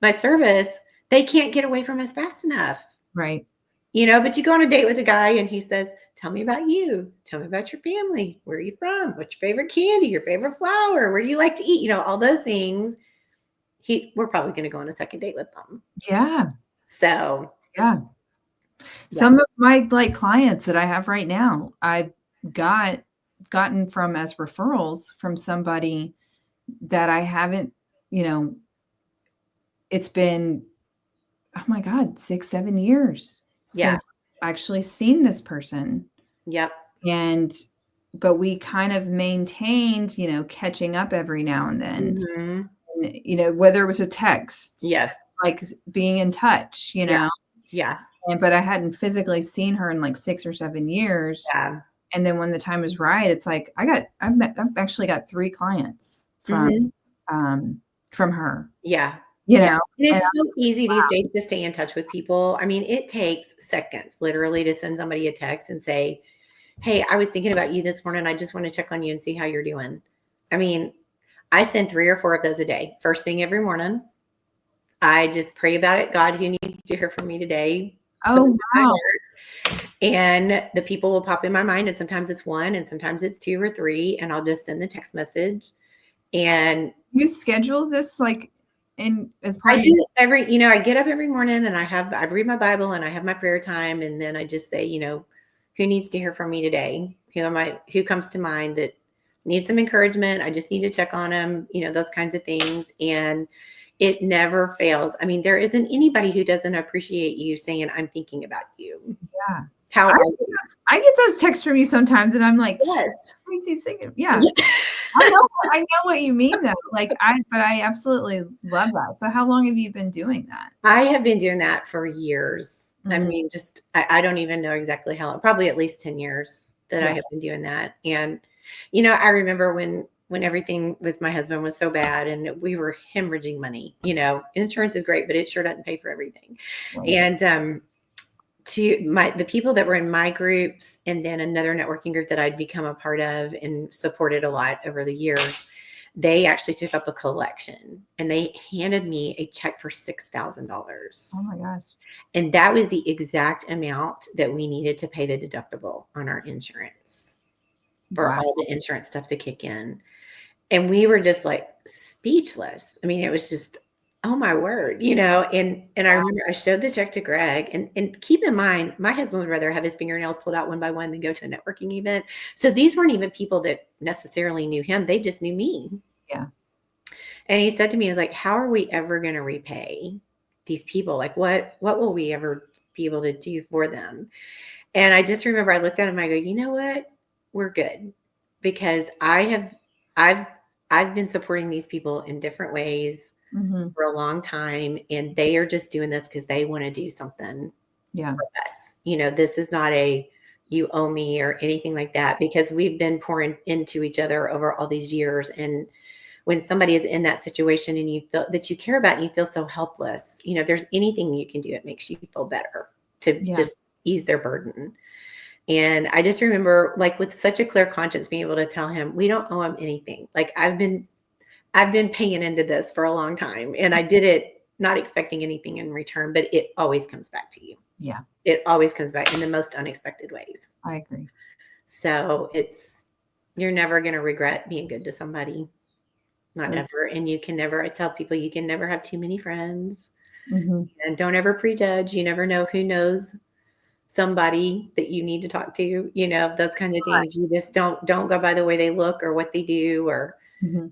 my service. They can't get away from us fast enough. Right. But you go on a date with a guy and he says, tell me about you. Tell me about your family. Where are you from? What's your favorite candy? Your favorite flower? Where do you like to eat? All those things. We're probably going to go on a second date with them. Yeah. So, yeah. Some of my clients that I have right now, I've gotten from as referrals from somebody that I haven't, it's been, oh my God, 6-7 years since I've actually seen this person. Yep. But we kind of maintained, catching up every now and then. Mm-hmm. And, whether it was a text, yes, like being in touch, Yeah. But I hadn't physically seen her in 6 or 7 years. Yeah. And then when the time was right, it's like I've actually got 3 clients from her. Yeah. And it's so easy these days to stay in touch with people. I mean, it takes seconds literally to send somebody a text and say, hey, I was thinking about you this morning. I just want to check on you and see how you're doing. I mean, I send 3 or 4 of those a day. First thing every morning. I just pray about it. God, who needs to hear from me today? Oh, wow. And the people will pop in my mind. And sometimes it's 1 and sometimes it's 2 or 3. And I'll just send the text message. And you schedule this as part I of do I get up every morning and I read my Bible and I have my prayer time. And then I just say, who needs to hear from me today? Who comes to mind that needs some encouragement? I just need to check on them, those kinds of things. And it never fails. I mean, there isn't anybody who doesn't appreciate you saying, I'm thinking about you. Yeah. How I get those texts from you sometimes and I'm like, yes. Crazy thinking. Yeah. I know what you mean though. But I absolutely love that. So how long have you been doing that? I have been doing that for years. Mm-hmm. I mean, I don't even know exactly how long, probably at least 10 years that I have been doing that. And, I remember when everything with my husband was so bad and we were hemorrhaging money, insurance is great, but it sure doesn't pay for everything. Right. And, the people that were in my groups and then another networking group that I'd become a part of and supported a lot over the years, they actually took up a collection and they handed me a check for $6,000. Oh my gosh. And that was the exact amount that we needed to pay the deductible on our insurance for all the insurance stuff to kick in. And we were just speechless. I mean, it was just, oh my word, and I remember I showed the check to Greg and keep in mind, my husband would rather have his fingernails pulled out 1 by 1 than go to a networking event. So these weren't even people that necessarily knew him. They just knew me. Yeah. And he said to me, he was like, how are we ever going to repay these people? What will we ever be able to do for them? And I just remember I looked at him and I go, you know what? We're good. Because I've been supporting these people in different ways for a long time, and they are just doing this because they want to do something for us. This is not a you owe me or anything like that, because we've been pouring into each other over all these years. And when somebody is in that situation and you feel that you care about and you feel so helpless, there's anything you can do, it makes you feel better to just ease their burden. And I just remember with such a clear conscience being able to tell him, we don't owe him anything. I've been paying into this for a long time, and I did it not expecting anything in return, but it always comes back to you. Yeah. It always comes back in the most unexpected ways. I agree. So you're never going to regret being good to somebody. Not ever. And you can never, I tell people, you can never have too many friends. Mm-hmm. And don't ever prejudge. You never know who knows somebody that you need to talk to, those kinds of things. You just don't go by the way they look or what they do or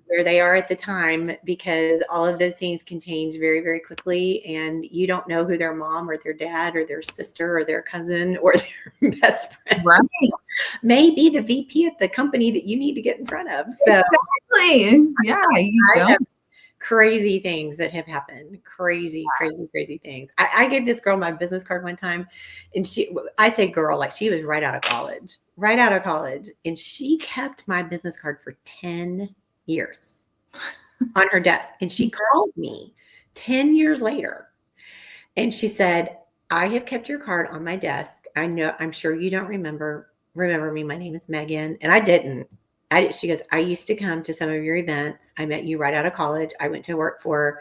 where they are at the time, because all of those things can change very, very quickly. And you don't know who their mom or their dad or their sister or their cousin or their best friend may be the VP at the company that you need to get in front of. So exactly. Yeah. I have crazy things that have happened. Crazy things. I gave this girl my business card one time, and I say girl, like she was right out of college. And she kept my business card for 10 years on her desk. And she called me 10 years later. And she said, I have kept your card on my desk. I'm sure you don't remember me. My name is Megan. And I didn't. She goes, I used to come to some of your events. I met you right out of college. I went to work for a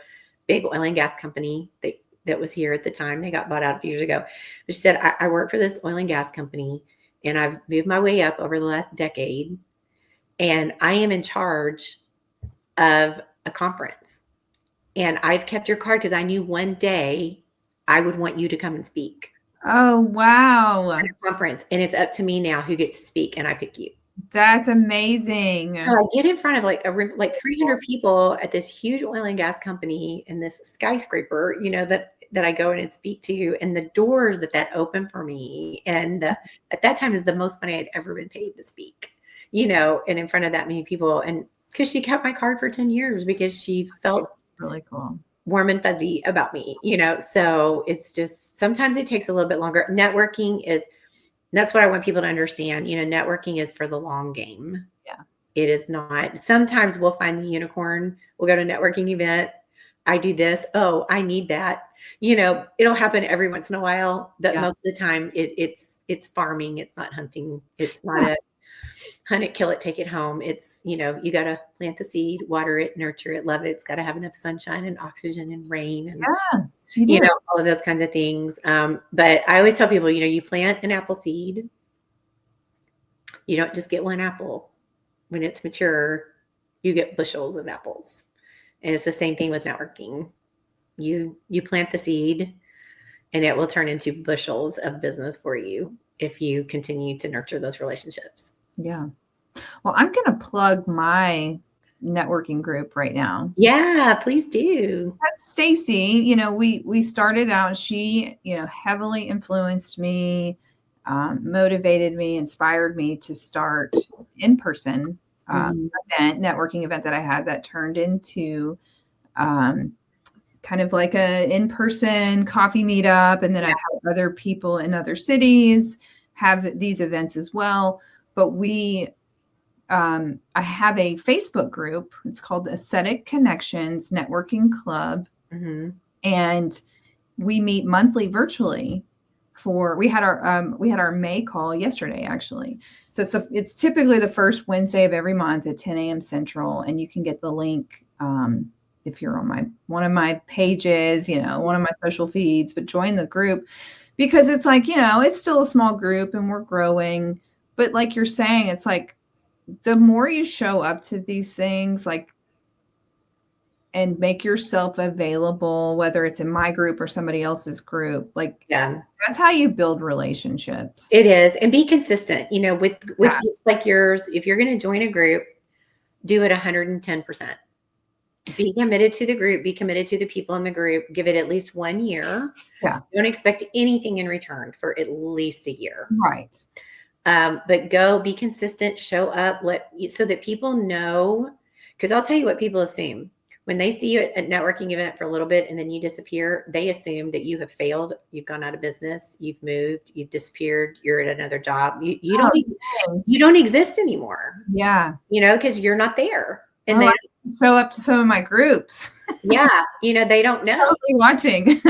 big oil and gas company that was here at the time. They got bought out a few years ago. But she said, I work for this oil and gas company, and I've moved my way up over the last decade. And I am in charge of a conference. And I've kept your card because I knew one day I would want you to come and speak. Oh, wow. At a conference. And it's up to me now who gets to speak, and I pick you. That's amazing. So I get in front of like 300 people at this huge oil and gas company in this skyscraper, that I go in and speak to, and the doors that opened for me. And at that time is the most money I'd ever been paid to speak, and in front of that many people. And because she kept my card for 10 years because she felt really cool, warm and fuzzy about me, so it's just, sometimes it takes a little bit longer. That's what I want people to understand. Networking is for the long game. Yeah. It is not. Sometimes we'll find the unicorn. We'll go to a networking event. I do this. Oh, I need that. It'll happen every once in a while, but most of the time it's farming. It's not hunting. It's not a hunt it, kill it, take it home. It's, you got to plant the seed, water it, nurture it, love it. It's got to have enough sunshine and oxygen and rain and all of those kinds of things. But I always tell people, you plant an apple seed. You don't just get one apple. When it's mature, you get bushels of apples. And it's the same thing with networking. You plant the seed, and it will turn into bushels of business for you if you continue to nurture those relationships. Yeah. Well, I'm going to plug my networking group right now. Yeah, please do. That's Stacy. We started out, she, heavily influenced me, motivated me, inspired me to start in-person networking event that I had that turned into kind of like a in-person coffee meetup. And then I've had other people in other cities have these events as well. But I have a Facebook group. It's called Aesthetic Connections Networking Club. Mm-hmm. And we meet monthly virtually we had our May call yesterday, actually. So it's typically the first Wednesday of every month at 10 a.m. Central. And you can get the link if you're on one of my pages, one of my social feeds, but join the group because it's like, it's still a small group and we're growing. But like you're saying, it's like the more you show up to these things, and make yourself available, whether it's in my group or somebody else's group, that's how you build relationships. It is. And be consistent, with groups like yours. If you're going to join a group, do it 110%. Be committed to the group, be committed to the people in the group, give it at least 1 year. Yeah. Don't expect anything in return for at least a year. Right. But go, be consistent, show up, so that people know, because I'll tell you what people assume. When they see you at a networking event for a little bit and then you disappear, they assume that you have failed, you've gone out of business, you've moved, you've disappeared, you're at another job. You don't exist anymore. Yeah. Because you're not there. And they show up to some of my groups. Yeah. They don't know. Totally watching.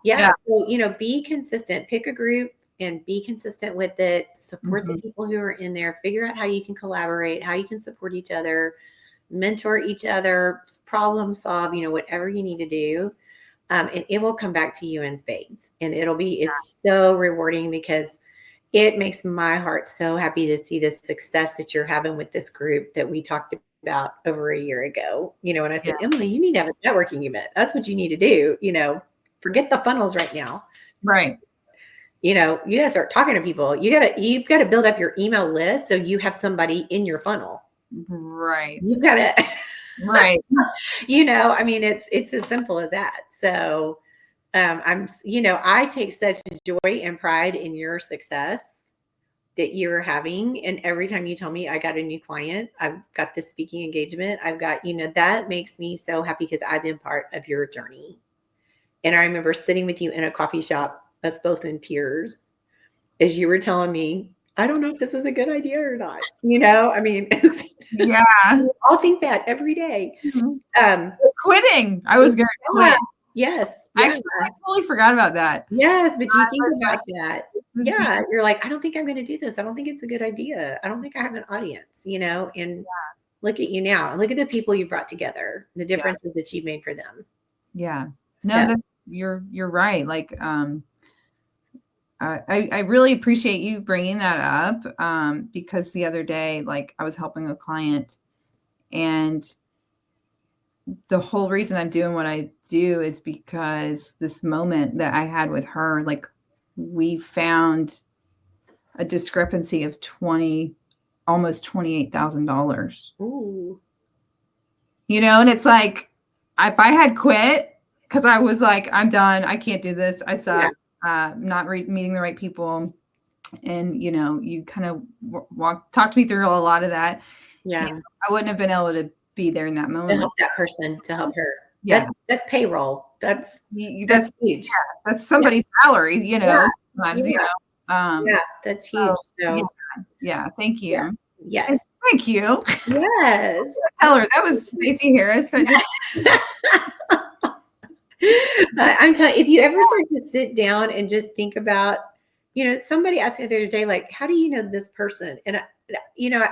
Yeah. So, be consistent. Pick a group and be consistent with it. Support the people who are in there. Figure out how you can collaborate, how you can support each other, mentor each other, problem solve, whatever you need to do. And it will come back to you in spades. And it's so rewarding because it makes my heart so happy to see the success that you're having with this group that we talked about over a year ago. When I said, Emily, you need to have a networking event. That's what you need to do. Forget the funnels right now. Right. You got to start talking to people. You've got to build up your email list so you have somebody in your funnel. Right. You've got to, right. It's as simple as that. So, I take such joy and pride in your success that you're having. And every time you tell me I got a new client, I've got this speaking engagement, I've got, that makes me so happy because I've been part of your journey. And I remember sitting with you in a coffee shop, us both in tears, as you were telling me, I don't know if this is a good idea or not. I mean, Yeah. I'll think that every day. I was quitting. I was going to quit. Yes. Actually, I totally forgot about that. Yes, but you think about that. Yeah, you're like, I don't think I'm going to do this. I don't think it's a good idea. I don't think I have an audience, and look at you now. Look at the people you brought together, the differences that you've made for them. Yeah. No, you're right. Like, I really appreciate you bringing that up, because the other day, like, I was helping a client, and the whole reason I'm doing what I do is because this moment that I had with her, like, we found a discrepancy of almost $28,000. Ooh. And it's like, if I had quit, because I was like, I'm done, I can't do this, I suck, not meeting the right people, and you kind of talked me through a lot of that. Yeah, I wouldn't have been able to be there in that moment to help that person, to help her. Yeah, that's payroll. That's huge. Yeah, that's somebody's salary, sometimes, yeah, that's huge. So yeah, thank you. Yes. Thank you. Yes. Tell her that was Stacy Harris. I'm telling you, if you ever start to sit down and just think about, somebody asked me the other day, like, how do you know this person? And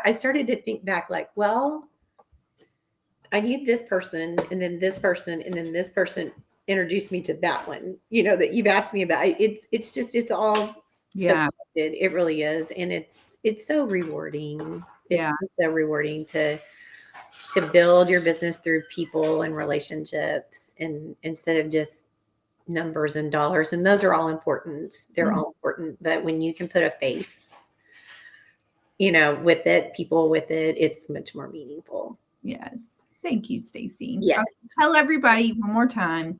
I started to think back, like, well, I need this person, and then this person, and then this person introduced me to that one, that you've asked me about. It's all so connected. It really is. And it's so rewarding. It's just so rewarding to build your business through people and relationships, and instead of just numbers and dollars. And those are all important. They're all important. But when you can put a face, with it, people with it, it's much more meaningful. Yes. Thank you, Stacy. Yes. Tell everybody one more time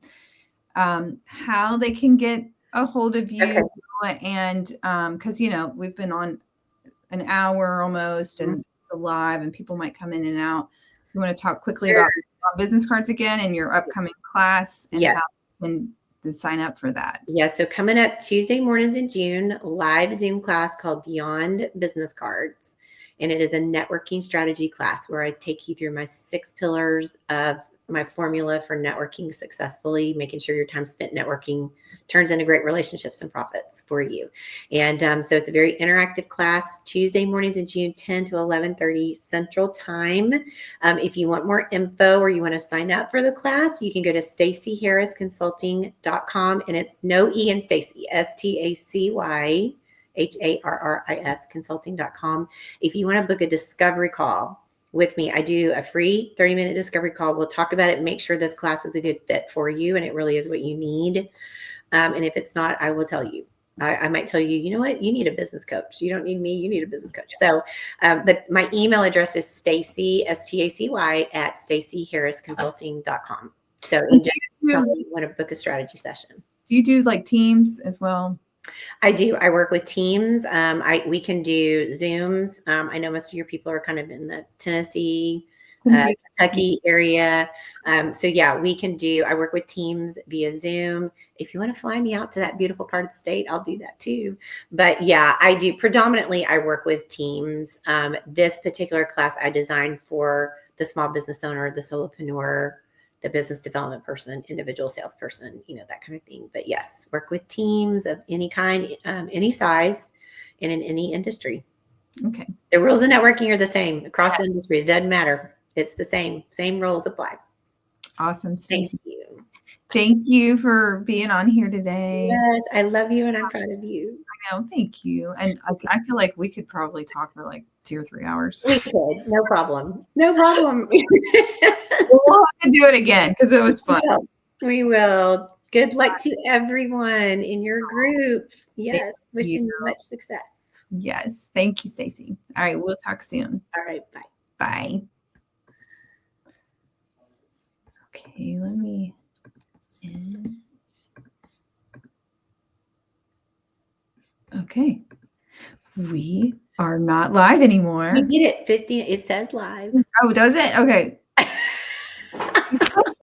how they can get a hold of you. Okay. And because, we've been on an hour almost, and it's live, and people might come in and out. You want to talk quickly about business cards again and your upcoming class, and how you can sign up for that. Yeah. So coming up Tuesday mornings in June, live Zoom class called Beyond Business Cards. And it is a networking strategy class where I take you through my 6 pillars of my formula for networking successfully, making sure your time spent networking turns into great relationships and profits for you. And so it's a very interactive class, Tuesday mornings in June, 10 to 11:30 Central Time. If you want more info or you want to sign up for the class, you can go to stacyharrisconsulting.com, and it's no E in Stacy, STACY. HARRIS consulting.com. If you want to book a discovery call with me, I do a free 30-minute discovery call. We'll talk about it, make sure this class is a good fit for you and it really is what you need. And if it's not, I will tell you. I might tell you, you know what, you need a business coach. You don't need me, you need a business coach. So, but my email address is Stacy, STACY, at stacyharrisconsulting.com. So you just want to book a strategy session. Do you do like teams as well? I do. I work with teams. We can do Zooms. I know most of your people are kind of in the Tennessee, Kentucky area. So yeah, we can do, I work with teams via Zoom. If you want to fly me out to that beautiful part of the state, I'll do that too. But yeah, I do. Predominantly, I work with teams. This particular class I designed for the small business owner, the solopreneur, the business development person, individual salesperson, that kind of thing. But yes, work with teams of any kind, any size, and in any industry. Okay. The rules of networking are the same across industries. It doesn't matter. It's the same. Same rules apply. Awesome, Stacy. Thank you. Thank you for being on here today. Yes, I love you and I'm proud of you. I know. Thank you. And I feel like we could probably talk for like 2 or 3 hours. We could. No problem. No problem. We'll have to do it again because it was fun. We will. Good luck to everyone in your group. Yes. Wishing you much success. Yes. Thank you, Stacy. All right. We'll talk soon. All right. Bye. Bye. Okay. Let me end. Okay. We are not live anymore. We did it. 15. It says live. Oh, does it? Okay.